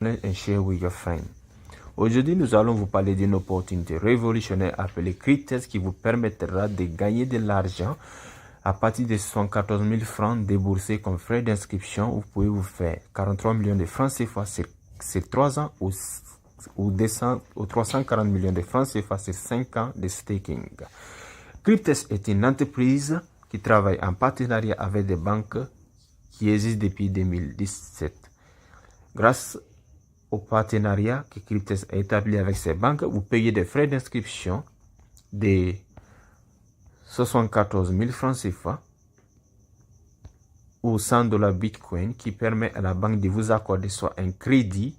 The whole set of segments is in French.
And share with your friends. Aujourd'hui, nous allons vous parler d'une opportunité révolutionnaire appelée Cryptest qui vous permettra de gagner de l'argent à partir de 74 000 francs déboursés comme frais d'inscription. Vous pouvez vous faire 43 millions de francs CFA sur 3 ans ou 340 millions de francs CFA sur 5 ans de staking. Cryptest est une entreprise qui travaille en partenariat avec des banques qui existent depuis 2017. Grâce au partenariat que Cryptest a établi avec ces banques, vous payez des frais d'inscription de 74 000 francs CFA ou 100 $ Bitcoin qui permet à la banque de vous accorder soit un crédit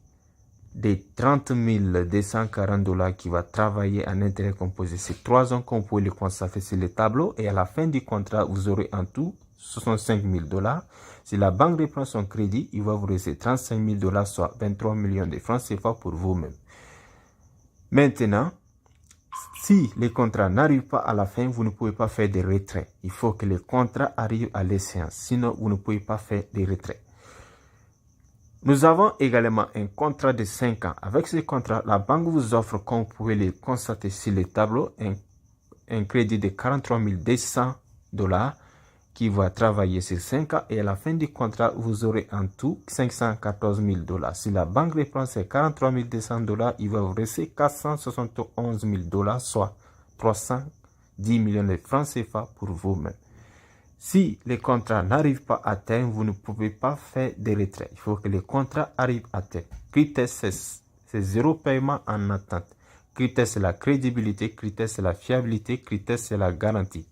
de 30 240 $ qui va travailler en intérêt composé. C'est 3 ans qu'on peut le constater sur le tableau et à la fin du contrat, vous aurez en tout 65 000 $. Si la banque reprend son crédit, il va vous rester 35 000 $, soit 23 millions de francs CFA pour vous-même. Maintenant, si les contrats n'arrivent pas à la fin, vous ne pouvez pas faire des retraits. Il faut que les contrats arrivent à l'échéance, sinon vous ne pouvez pas faire des retraits. Nous avons également un contrat de 5 ans. Avec ce contrat, la banque vous offre, comme vous pouvez le constater sur le tableau, un crédit de 43 200 $ qui va travailler sur 5 ans et à la fin du contrat, vous aurez en tout 514 000 $. Si la banque reprend ces 43 200 $, il va vous rester 471 000 $, soit 310 millions de francs CFA pour vous-même. Si les contrats n'arrivent pas à terme, vous ne pouvez pas faire de retrait. Il faut que les contrats arrivent à terme. Cryptest, c'est zéro paiement en attente. Cryptest, c'est la crédibilité. Cryptest, c'est la fiabilité. Cryptest, c'est la garantie.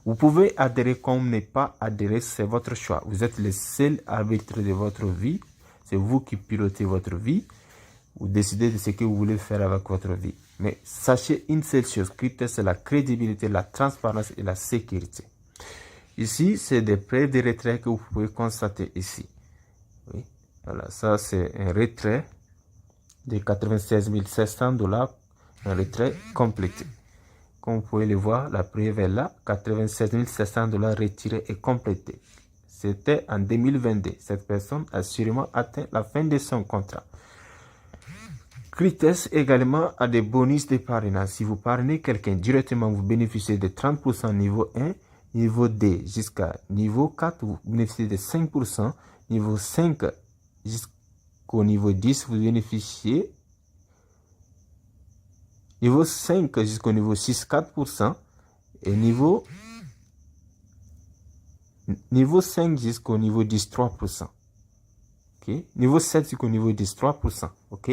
Vous pouvez adhérer comme ne pas adhérer, c'est votre choix. Vous êtes le seul arbitre de votre vie. C'est vous qui pilotez votre vie. Vous décidez de ce que vous voulez faire avec votre vie. Mais sachez une seule chose, Cryptest, c'est la crédibilité, la transparence et la sécurité. Ici, c'est des prêts de retrait que vous pouvez constater ici. Oui. Voilà, ça c'est un retrait de 96 700 $, un retrait complété. Comme vous pouvez le voir, la preuve est là, 87 700 $ retirés et complétés. C'était en 2022. Cette personne a sûrement atteint la fin de son contrat. Cryptest également a des bonus de parrainage. Si vous parrainez quelqu'un directement, vous bénéficiez de 30% niveau 1, niveau 2 jusqu'à niveau 4, vous bénéficiez de 5%, niveau 5 jusqu'au niveau 10, vous bénéficiez niveau 5 jusqu'au niveau 6, 4%. Et niveau 5 jusqu'au niveau 10, 3%. Okay? Niveau 7 jusqu'au niveau 10, 3%. Ok?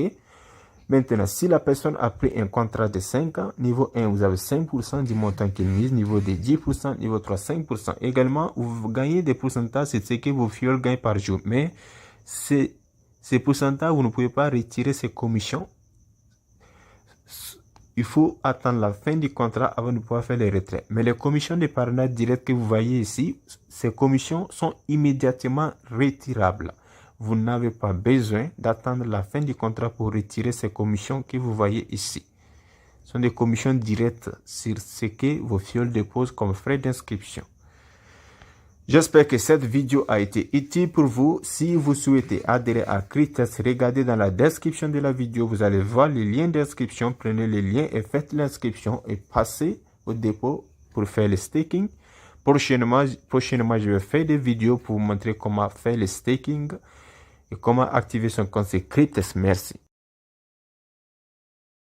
Maintenant, si la personne a pris un contrat de 5 ans, niveau 1, vous avez 5% du montant qu'il mise, niveau 2, 10%, niveau 3, 5%. Également, vous gagnez des pourcentages, c'est ce que vos fioles gagnent par jour. Mais ces pourcentages, vous ne pouvez pas retirer ces commissions. Il faut attendre la fin du contrat avant de pouvoir faire les retraits. Mais les commissions de parrainage direct que vous voyez ici, ces commissions sont immédiatement retirables. Vous n'avez pas besoin d'attendre la fin du contrat pour retirer ces commissions que vous voyez ici. Ce sont des commissions directes sur ce que vos fioles déposent comme frais d'inscription. J'espère que cette vidéo a été utile pour vous. Si vous souhaitez adhérer à Cryptest, regardez dans la description de la vidéo. Vous allez voir les liens d'inscription. Prenez les liens et faites l'inscription et passez au dépôt pour faire le staking. Prochainement, je vais faire des vidéos pour vous montrer comment faire le staking et comment activer son compte Cryptest. Merci.